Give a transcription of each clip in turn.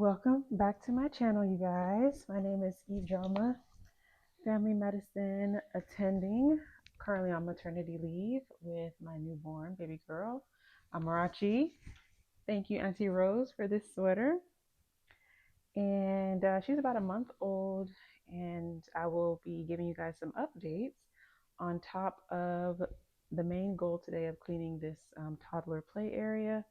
Welcome back to my channel, you guys. My name is Ijoma, family medicine attending, currently on maternity leave with my newborn baby girl, Amarachi. Thank you, Auntie Rose, for this sweater. And she's about a month old, and I will be giving you guys some updates on top of the main goal today of cleaning this toddler play area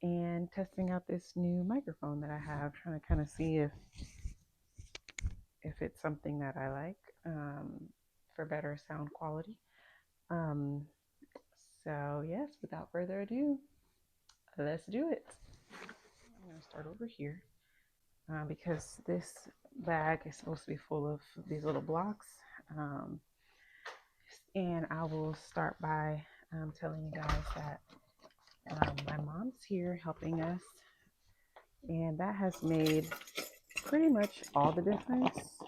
and testing out this new microphone that I have, trying to kind of see if it's something that I like for better sound quality. Um, so yes, without further ado, let's do it. I'm going to start over here because this bag is supposed to be full of these little blocks. And I will start by telling you guys that my mom's here helping us, and that has made pretty much all the difference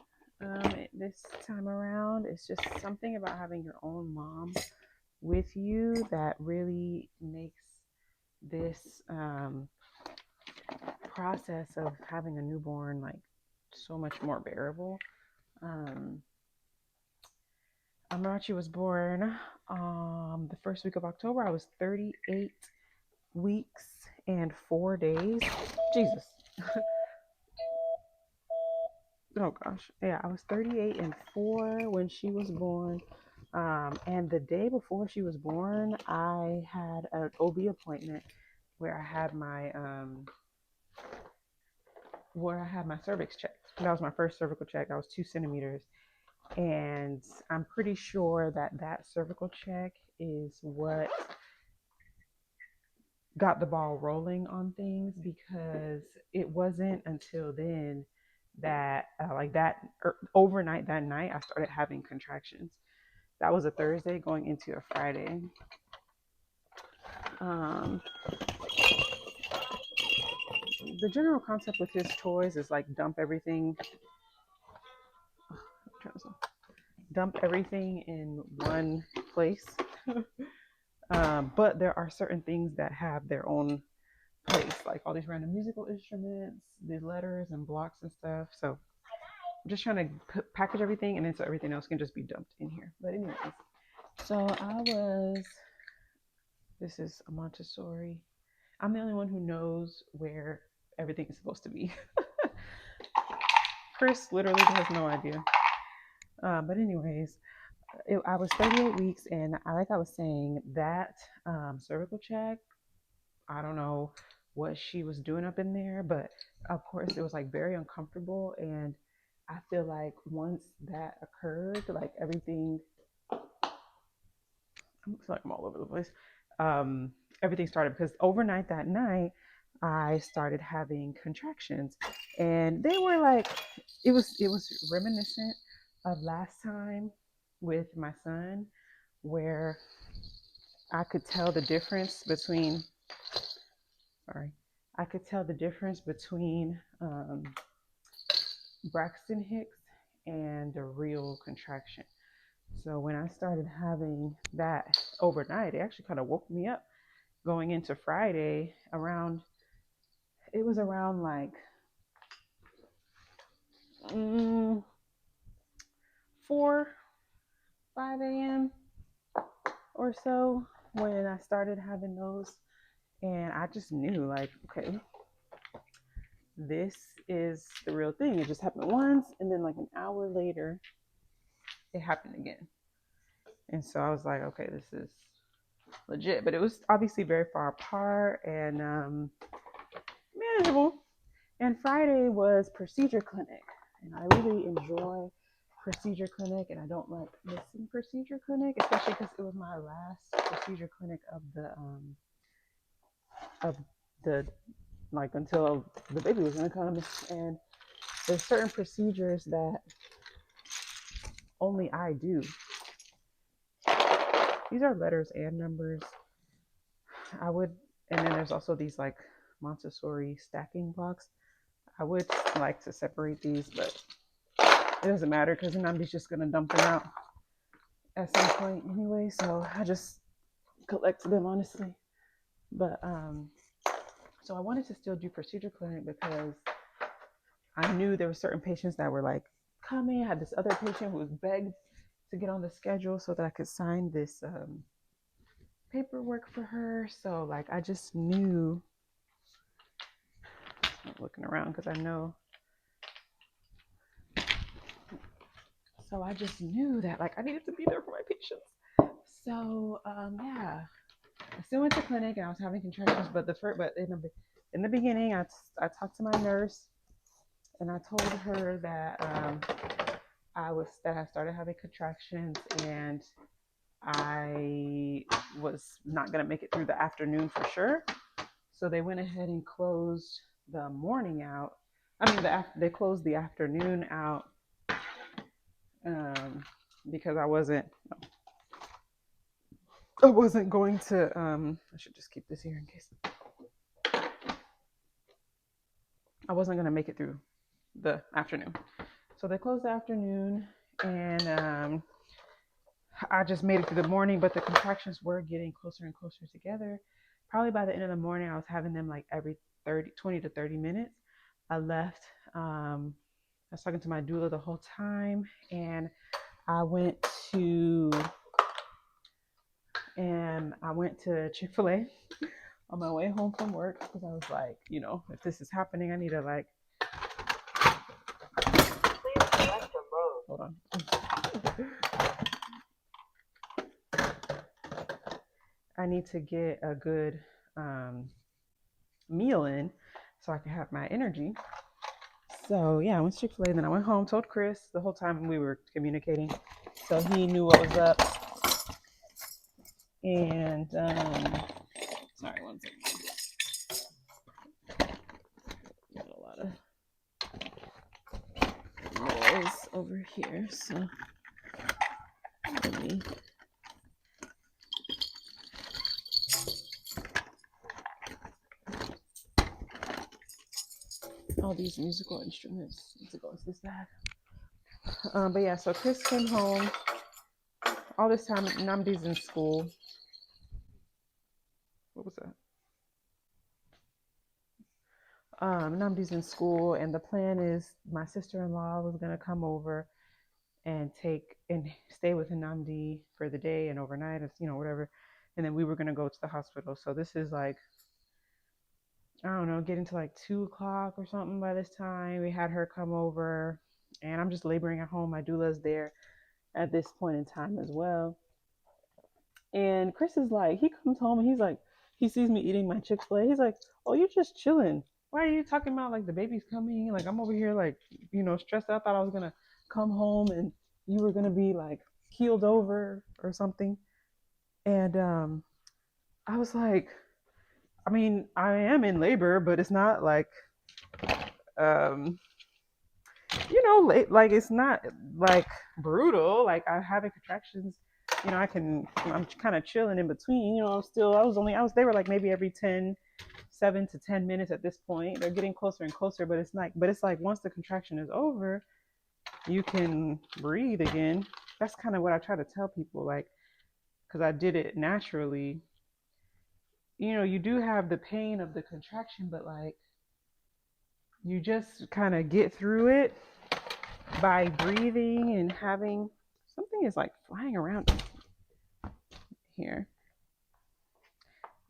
this time around. It's just something about having your own mom with you that really makes this process of having a newborn like so much more bearable. Amarachi was born the first week of October. I was 38 weeks and 4 days. Jesus. Oh gosh. Yeah, I was 38 and 4 when she was born. And the day before she was born, I had an OB appointment where I had my cervix checked. That was my first cervical check. That was 2 centimeters. And I'm pretty sure that cervical check is what got the ball rolling on things, because it wasn't until then that overnight that night I started having contractions. That was a Thursday going into a Friday. The general concept with his toys is like dump everything in one place. But there are certain things that have their own place, like all these random musical instruments, these letters and blocks and stuff. So I'm just trying to package everything, and then so everything else can just be dumped in here. But anyways, so this is a Montessori. I'm the only one who knows where everything is supposed to be. Chris literally has no idea. But anyways, I was 38 weeks, and like I was saying, that cervical check, I don't know what she was doing up in there, but of course it was like very uncomfortable. And I feel like once that occurred, like everything, I feel like I'm all over the place. Everything started because overnight that night, I started having contractions, and they were like, it was reminiscent of last time with my son, where I could tell the difference between Braxton Hicks and the real contraction. So when I started having that overnight, it actually kind of woke me up going into Friday around like 4, 5 a.m. or so when I started having those. And I just knew, like, okay, this is the real thing. It just happened once, and then like an hour later, it happened again. And so I was like, okay, this is legit. But it was obviously very far apart and manageable. And Friday was procedure clinic, and I really enjoy procedure clinic, and I don't like missing procedure clinic, especially because it was my last procedure clinic of the like until the baby was gonna come. And there's certain procedures that only I do. These are letters and numbers. And then there's also these like Montessori stacking blocks. I would like to separate these, but it doesn't matter because then I'm just gonna dump them out at some point anyway. So I just collected them, honestly. But so I wanted to still do procedure clinic because I knew there were certain patients that were like coming. I had this other patient who was begged to get on the schedule so that I could sign this paperwork for her. So like I just knew, I'm looking around because I know. So I just knew that like I needed to be there for my patients. So yeah, I still went to clinic and I was having contractions, but in the beginning, I talked to my nurse and I told her that I started having contractions and I was not gonna make it through the afternoon for sure. So they went ahead and closed the morning out. I mean, they closed the afternoon out because I wasn't going to. I should just keep this here in case. I wasn't going to make it through the afternoon. So they closed the afternoon and I just made it through the morning, but the contractions were getting closer and closer together. Probably by the end of the morning, I was having them like every 20 to 30 minutes. I left. I was talking to my doula the whole time and I went to Chick-fil-A on my way home from work because I was like, if this is happening, I need to like. Please select a mode. Hold on. I need to get a good meal in so I can have my energy. So yeah, I went to Chick-fil-A and then I went home, told Chris the whole time we were communicating. So he knew what was up. And sorry, one second. Got a lot of noise over here, so let me. All these musical instruments. Let's go. Is this that? But yeah, so Chris came home. All this time, Namdi's in school. What was that? Namdi's in school, and the plan is my sister-in-law was gonna come over and stay with Namdi for the day and overnight, whatever. And then we were gonna go to the hospital. So this is like, I don't know, getting to like 2:00 or something by this time. We had her come over, and I'm just laboring at home. My doula's there at this point in time as well. And Chris is like, he comes home and he's like, he sees me eating my Chick-fil-A. He's like, oh, you're just chilling. Why are you talking about like the baby's coming? Like I'm over here like, stressed out. I thought I was gonna come home and you were gonna be like keeled over or something. And I was like, I mean, I am in labor, but it's not like like it's not like brutal. Like I'm having contractions, I'm kind of chilling in between. They were like maybe every 7 to 10 minutes at this point. They're getting closer and closer, but it's like once the contraction is over, you can breathe again. That's kind of what I try to tell people, like, because I did it naturally. You do have the pain of the contraction, but like you just kind of get through it by breathing and having something is like flying around here.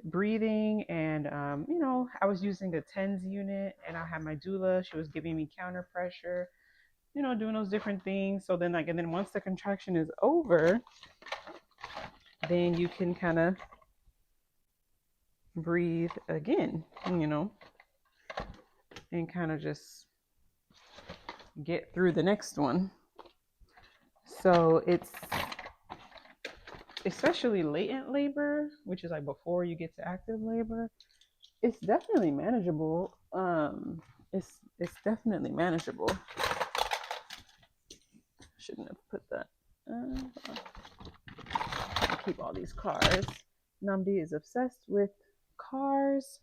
Breathing and I was using a TENS unit and I had my doula. She was giving me counter pressure, doing those different things. So then and then once the contraction is over, then you can kind of breathe again, and kind of just get through the next one. So it's especially latent labor, which is like before you get to active labor, it's definitely manageable. It's definitely manageable. Shouldn't have put that. I'll keep all these cars. Namdi is obsessed with cars.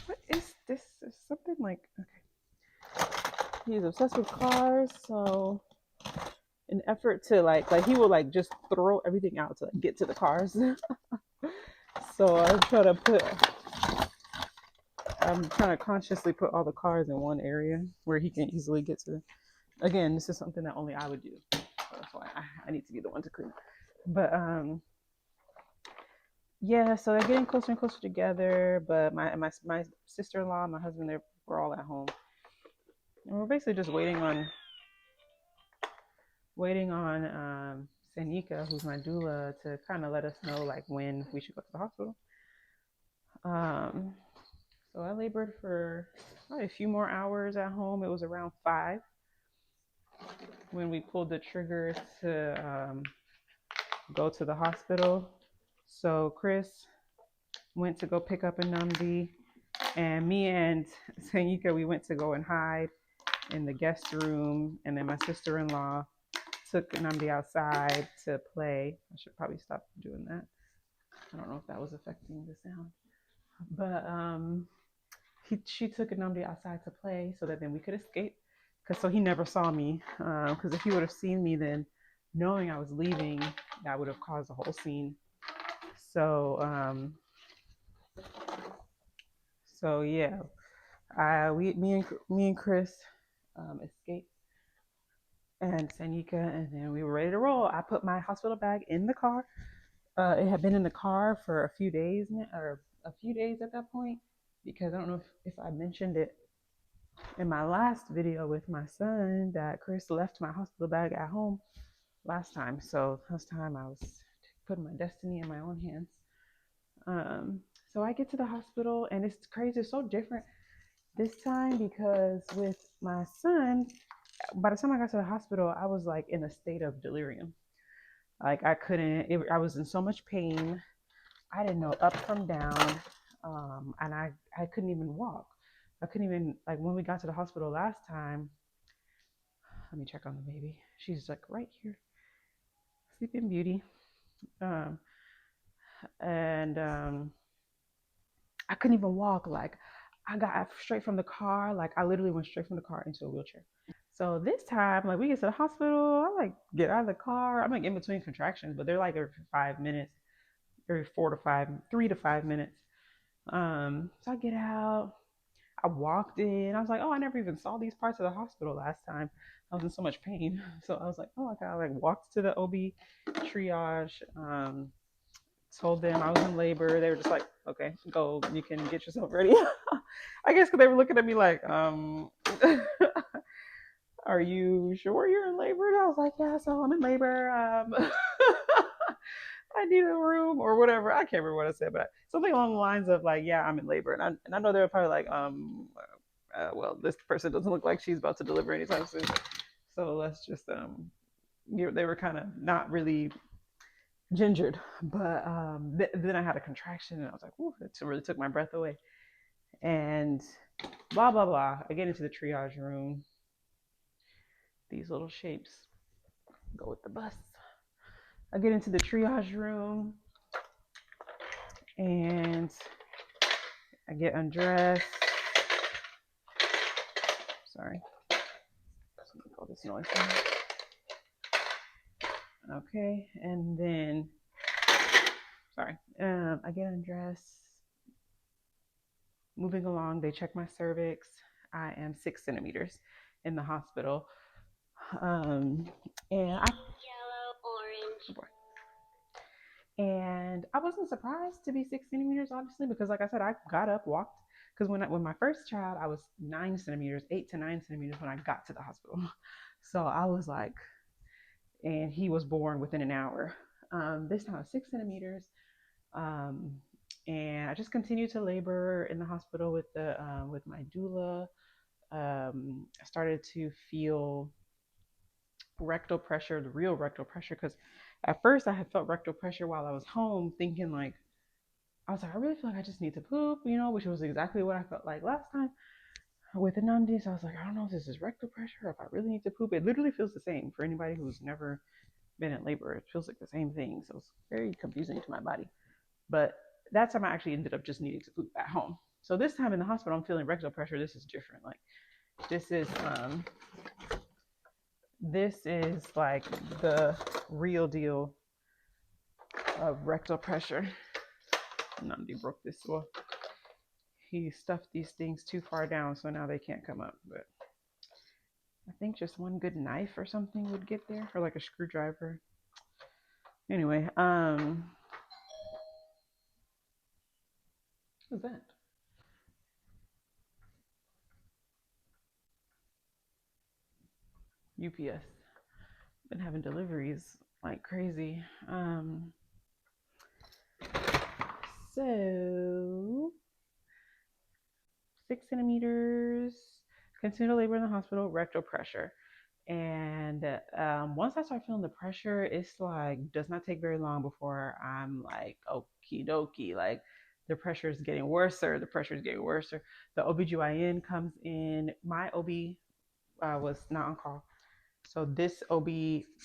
What is this? There's something like, okay. He's obsessed with cars, so an effort to like he will like just throw everything out to like, get to the cars. So I try to I'm trying to consciously put all the cars in one area where he can easily get to. Again, this is something that only I would do. So that's why I need to be the one to clean. But yeah, so they're getting closer and closer together. But my sister-in-law, my husband, we're all at home, and we're basically just waiting on Sanika, who's my doula, to kind of let us know like when we should go to the hospital. So I labored for probably a few more hours at home. It was around 5 when we pulled the trigger to go to the hospital. So Chris went to go pick up a Namdi, and me and Sanika, we went to go and hide in the guest room, and then my sister-in-law took Namdi outside to play. I should probably stop doing that. I don't know if that was affecting the sound, but she took Namdi outside to play so that then we could escape. So he never saw me. Because if he would have seen me, then knowing I was leaving, that would have caused a whole scene. So yeah, me and Chris escaped and Sanika, and then we were ready to roll. I put my hospital bag in the car. It had been in the car for a few days at that point, because I don't know if I mentioned it in my last video with my son that Chris left my hospital bag at home last time. So this time I was putting my destiny in my own hands. So I get to the hospital, and it's crazy. It's so different this time because with my son, by the time I got to the hospital, I was like in a state of delirium. Like I was in so much pain. I didn't know up from down. And I couldn't even walk. I couldn't even, like, when we got to the hospital last time, let me check on the baby. She's like right here, Sleeping Beauty. And I couldn't even walk. Like, I got straight from the car. Like, I literally went straight from the car into a wheelchair. So this time, like, we get to the hospital. I like get out of the car. I'm like in between contractions, but they're like every 5 minutes, every 3 to 5 minutes. So I get out. I walked in. I was like, oh, I never even saw these parts of the hospital last time. I was in so much pain. So I was like, oh, I like walked to the OB triage. Told them I was in labor. They were just like, okay, go. You can get yourself ready. I guess because they were looking at me like, are you sure you're in labor? And I was like, yeah, so I'm in labor. I need a room or whatever. I can't remember what I said, but something along the lines of like, yeah, I'm in labor. And I know they were probably like, well, this person doesn't look like she's about to deliver anytime soon. So let's just, they were kind of not really gingered. But then I had a contraction, and I was like, ooh, it really took my breath away. And blah, blah, blah. I get into the triage room. These little shapes go with the bus. I get into the triage room, and I get undressed. Sorry. Let me call this noise down. Okay, and then, sorry, I get undressed. Moving along, they check my cervix. I am 6 centimeters in the hospital. And I wasn't surprised to be 6 centimeters, obviously, because like I said, I got up, walked. Because when my first child, I was 9 centimeters, 8 to 9 centimeters when I got to the hospital. So I was like, and he was born within an hour. This time I was 6 centimeters. And I just continued to labor in the hospital with my doula. I started to feel rectal pressure, the real rectal pressure, because at first I had felt rectal pressure while I was home, thinking like, I was like, I really feel like I just need to poop, which was exactly what I felt like last time with the Namdi. So I was like, I don't know if this is rectal pressure or if I really need to poop. It literally feels the same for anybody who's never been in labor. It feels like the same thing. So it's very confusing to my body. But that time I actually ended up just needing to poop at home. So this time in the hospital, I'm feeling rectal pressure. This is different. Like, this is like the real deal of rectal pressure. Namdi broke this, so he stuffed these things too far down, so now they can't come up. But I think just one good knife or something would get there, or like a screwdriver. Anyway, what's that? UPS. Been having deliveries like crazy. So 6 centimeters, continue to labor in the hospital, rectal pressure. And once I start feeling the pressure, it's like does not take very long before I'm like okie dokie. Like the pressure is getting worse. The pressure is getting worse. The OBGYN comes in. My OB was not on call. So this OB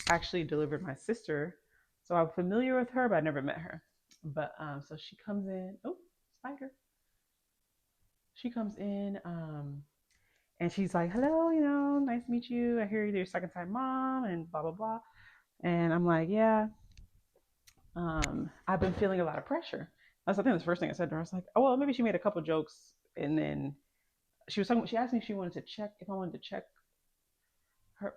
actually delivered my sister. So I'm familiar with her, but I never met her. But so she comes in. Oh, spider. She comes in and she's like, hello, nice to meet you. I hear you're your second time mom and blah, blah, blah. And I'm like, yeah, I've been feeling a lot of pressure. That's I think the first thing I said to her. I was like, oh, well, maybe she made a couple jokes. And then she asked me if she wanted to check, if I wanted to check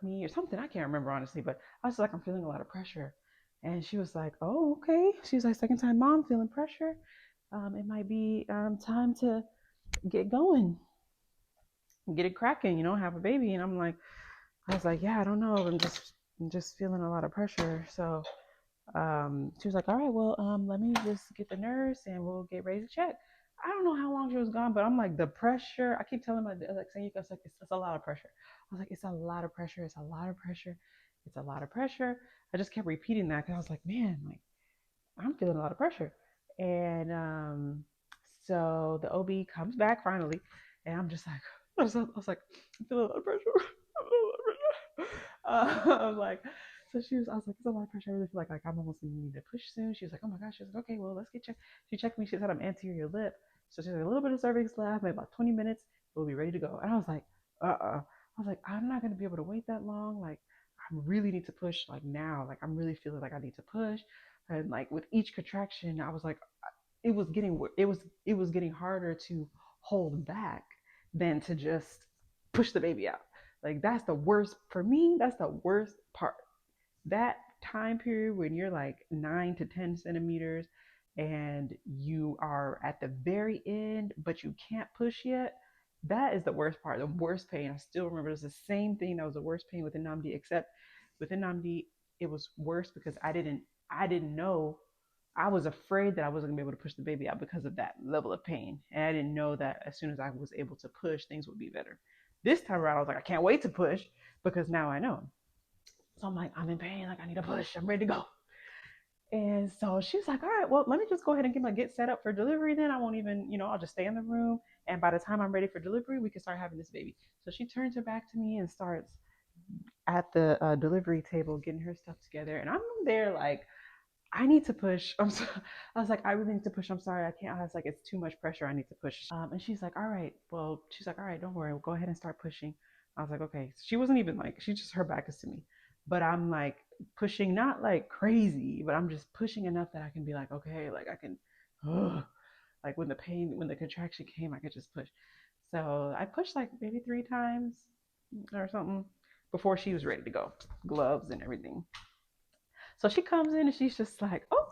me or something. I can't remember honestly, but I was like, I'm feeling a lot of pressure. And she was like, oh, okay. She's like, second time mom feeling pressure. It might be time to get going, get it cracking, have a baby. And I was like, yeah, I don't know. I'm just feeling a lot of pressure. So she was like, all right, well, let me just get the nurse and we'll get ready to check. I don't know how long she was gone, but I'm like, the pressure, I keep telling my, like saying, it's like, it's a lot of pressure. I was like, it's a lot of pressure. It's a lot of pressure. It's a lot of pressure. I just kept repeating that because I was like, man, like I'm feeling a lot of pressure. And so the OB comes back finally, and I'm just like, I was like, I'm feeling a lot of pressure. I'm feeling a lot of pressure. I'm like, I was like, it's a lot of pressure. I really feel like I'm almost gonna need to push soon. She was like, oh my gosh. She was like, okay, well, let's get checked. She checked me. She said I'm anterior lip. So she's like, a little bit of cervix left, maybe about 20 minutes. We'll be ready to go. And I was like, I was like, I'm not gonna be able to wait that long. Like, I really need to push like now. Like, I'm really feeling like I need to push. And like with each contraction, I was like, it was getting harder to hold back than to just push the baby out. Like that's the worst for me. That's the worst part. That time period when you're like 9 to 10 centimeters and you are at the very end, but you can't push yet. That is the worst part, the worst pain. I still remember it's the same thing that was the worst pain within Namdi, except within Namdi, it was worse because I didn't know. I was afraid that I wasn't gonna be able to push the baby out because of that level of pain. And I didn't know that as soon as I was able to push, things would be better. This time around, I was like, I can't wait to push because now I know. So I'm like, I'm in pain, like I need to push, I'm ready to go. And so she was like, all right, well, let me just go ahead and get set up for delivery then. I won't even, I'll just stay in the room. And by the time I'm ready for delivery, we can start having this baby. So she turns her back to me and starts at the delivery table getting her stuff together. And I'm there like, I need to push. I was like, I really need to push. I'm sorry, I can't. I was like, it's too much pressure. I need to push. And she's like, all right. Well, she's like, all right, don't worry. We'll go ahead and start pushing. I was like, okay. She wasn't even like, she just, her back is to me. But I'm like pushing, not like crazy, but I'm just pushing enough that I can be like, okay, like I can, like when the contraction came, I could just push. So I pushed like maybe 3 times or something before she was ready to go, gloves and everything. So she comes in and she's just like, oh,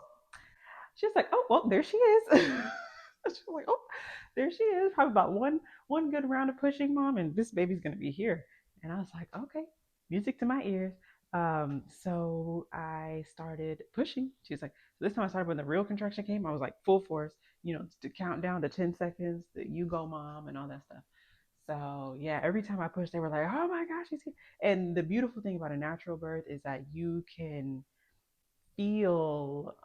she's like, oh, well, there she is. She's like, oh, there she is. Probably about one good round of pushing, mom, and this baby's gonna be here. And I was like, okay, music to my ears. So I started pushing. She's like, so this time I started when the real contraction came. I was like full force, to count down to 10 seconds, the you go, mom, and all that stuff. So yeah, every time I pushed, they were like, oh my gosh, she's here. And the beautiful thing about a natural birth is that you can feel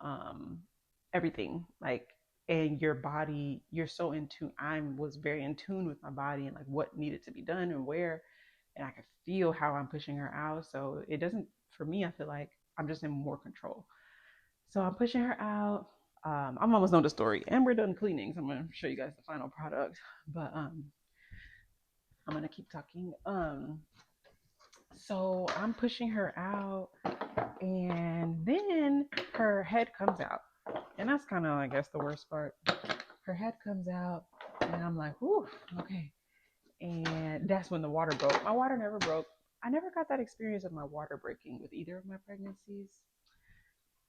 everything like and your body you're so in tune. I was very in tune with my body and like what needed to be done and where, and I could feel how I'm pushing her out. So it doesn't, for me, I feel like I'm just in more control. So I'm pushing her out. I'm almost done the story and we're done cleaning, so I'm going to show you guys the final product. But I'm going to keep talking. So I'm pushing her out and then her head comes out. And that's kind of, I guess, the worst part. Her head comes out And I'm like, whew, okay. And that's when the water broke. My water never broke. I never got that experience of my water breaking with either of my pregnancies.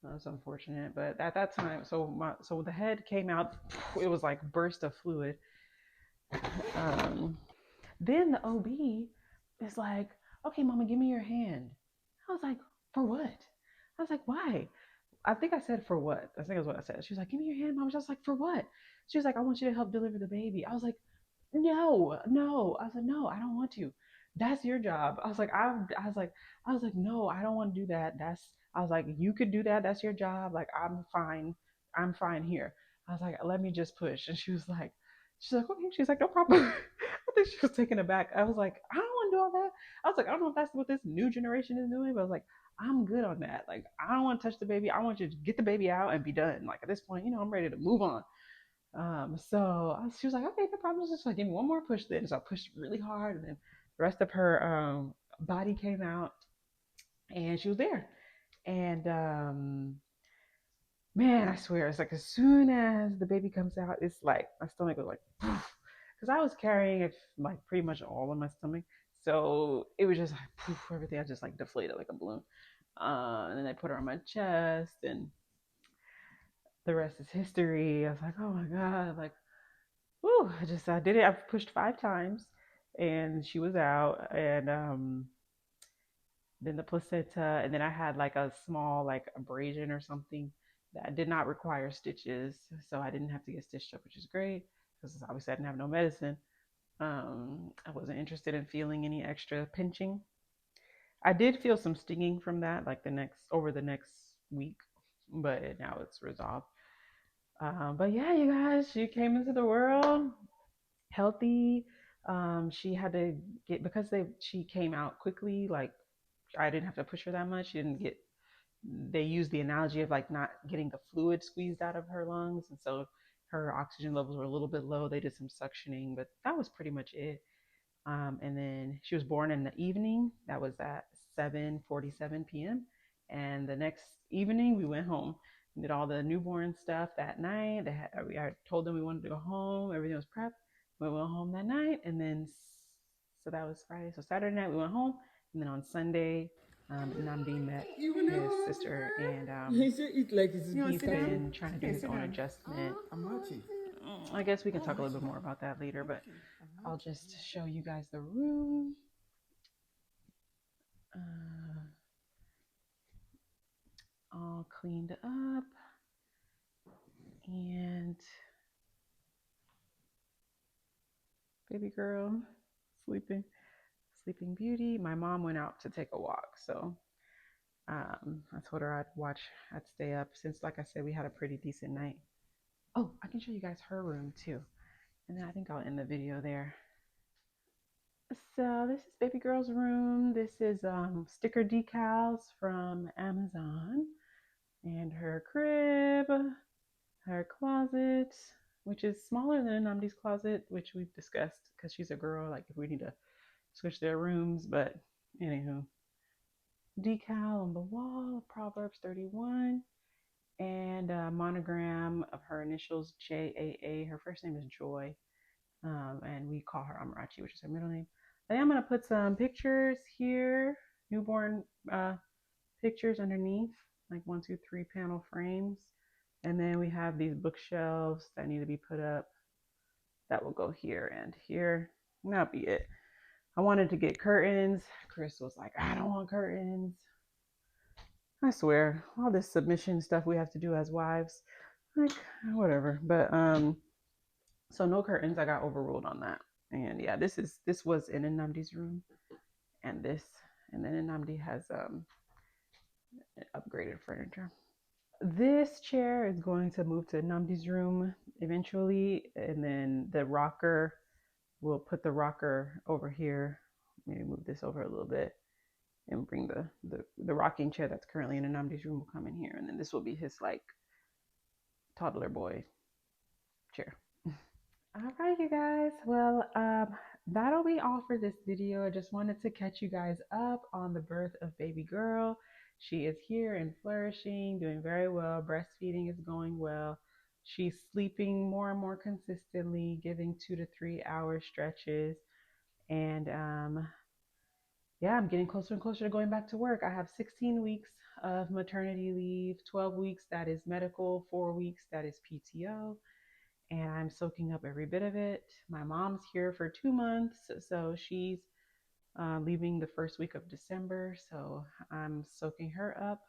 That's unfortunate. But at that time, so the head came out. It was like burst of fluid. Um, then the OB is like, okay, mama, give me your hand. I was like, for what? I was like, why? I think I said for what? I think that's what I said. She was like, give me your hand, mom. I was like, for what? She was like, I want you to help deliver the baby. I was like, no, no. I was like, no, I don't want to. That's your job. I was like, no, I don't want to do that. I was like, you could do that. That's your job. Like, I'm fine. I'm fine here. I was like, let me just push. And she's like, okay. She's like, no problem. I think she was taken aback. I was like, I don't want to do all that. I was like, I don't know if that's what this new generation is doing, but I was like, I'm good on that. Like, I don't want to touch the baby. I want you to get the baby out and be done. Like, at this point, I'm ready to move on. She was like, okay, no problem. Just like, give me one more push then. So I pushed really hard, and then the rest of her body came out, and she was there. And man, I swear, it's like as soon as the baby comes out, it's like my stomach was like, because I was carrying it like pretty much all of my stomach, so it was just like poof, everything. I just like deflated like a balloon. And then they put her on my chest, and the rest is history. I was like, oh my god, like, whew, I did it. I pushed 5 times, and she was out, and then the placenta, and then I had like a small like abrasion or something that did not require stitches, so I didn't have to get stitched up, which is great because obviously I didn't have no medicine. I wasn't interested in feeling any extra pinching. I did feel some stinging from that, like the next week, but now it's resolved. But yeah, you guys, she came into the world healthy. She had to get because she came out quickly. Like I didn't have to push her that much. She didn't get. They used the analogy of like not getting the fluid squeezed out of her lungs, and so her oxygen levels were a little bit low. They did some suctioning, but that was pretty much it. And then she was born in the evening. That was at 7:47 p.m. And the next evening, we went home and did all the newborn stuff that night. I told them we wanted to go home. Everything was prepped. We went home that night. And then, so that was Friday. So Saturday night, we went home. And then on Sunday, Namdi met his sister. And He said it like it's he's sit down. been trying to do Okay, his sit own down. adjustment. Amarachi. I guess we can talk a little Amarachi. bit more about that later, but Okay, I'll Amarachi. just show you guys the room. Uh, all cleaned up, and baby girl sleeping, sleeping beauty. My mom went out to take a walk, so I told her I'd stay up since, like I said, we had a pretty decent night. Oh, I can show you guys her room too, and then I think I'll end the video there. So this is baby girl's room. This is sticker decals from Amazon, and her crib, her closet, which is smaller than Namdi's closet, which we've discussed because she's a girl. Like if we need to switch their rooms, but anywho, decal on the wall, Proverbs 31, and a monogram of her initials, JAA. Her first name is Joy, and we call her Amarachi, which is her middle name. And I'm gonna put some pictures here, newborn pictures underneath, like 1, 2, 3 panel frames. And then we have these bookshelves that need to be put up that will go here and here. And that'll be it. I wanted to get curtains. Chris was like, I don't want curtains. I swear, all this submission stuff we have to do as wives, like whatever. But so no curtains. I got overruled on that. And yeah, this was in Namdi's room, and then Namdi has upgraded furniture. This chair is going to move to Namdi's room eventually, and then the rocker, we'll put the rocker over here. Maybe move this over a little bit and bring the rocking chair that's currently in Namdi's room will come in here, and then this will be his like toddler boy chair. All right, you guys. Well, that'll be all for this video. I just wanted to catch you guys up on the birth of baby girl. She is here and flourishing, doing very well. Breastfeeding is going well. She's sleeping more and more consistently, giving 2 to 3 hour stretches. And yeah, I'm getting closer and closer to going back to work. I have 16 weeks of maternity leave, 12 weeks that is medical, 4 weeks that is PTO, and I'm soaking up every bit of it. My mom's here for 2 months, so she's leaving the first week of December, so I'm soaking her up.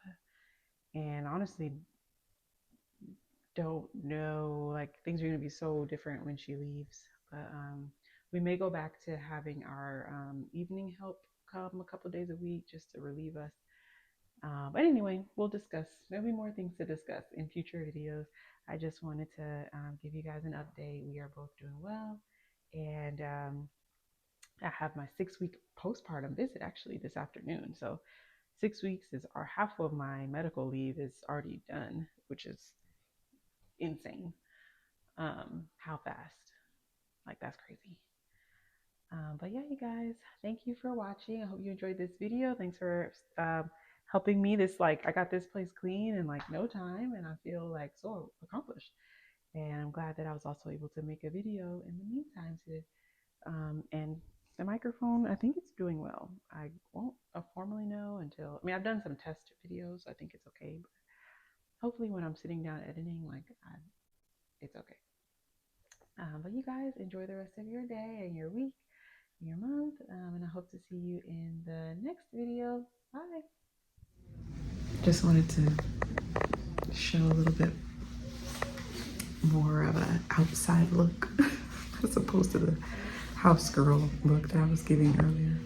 And honestly, don't know, like things are going to be so different when she leaves. But we may go back to having our evening help come a couple days a week just to relieve us. But anyway, we'll discuss. There'll be more things to discuss in future videos. I just wanted to give you guys an update. We are both doing well. And I have my 6 week postpartum visit actually this afternoon. So 6 weeks is our half of my medical leave is already done, which is insane. How fast? Like that's crazy. But yeah, you guys, thank you for watching. I hope you enjoyed this video. Thanks for helping me. This like I got this place clean in like no time, and I feel like so accomplished. And I'm glad that I was also able to make a video in the meantime to and the microphone, I think it's doing well. I won't formally know until, I mean, I've done some test videos. I think it's okay, but hopefully when I'm sitting down editing, like it's okay. But you guys enjoy the rest of your day and your week, and your month, and I hope to see you in the next video. Bye. Just wanted to show a little bit more of an outside look as opposed to the house girl look that I was giving earlier.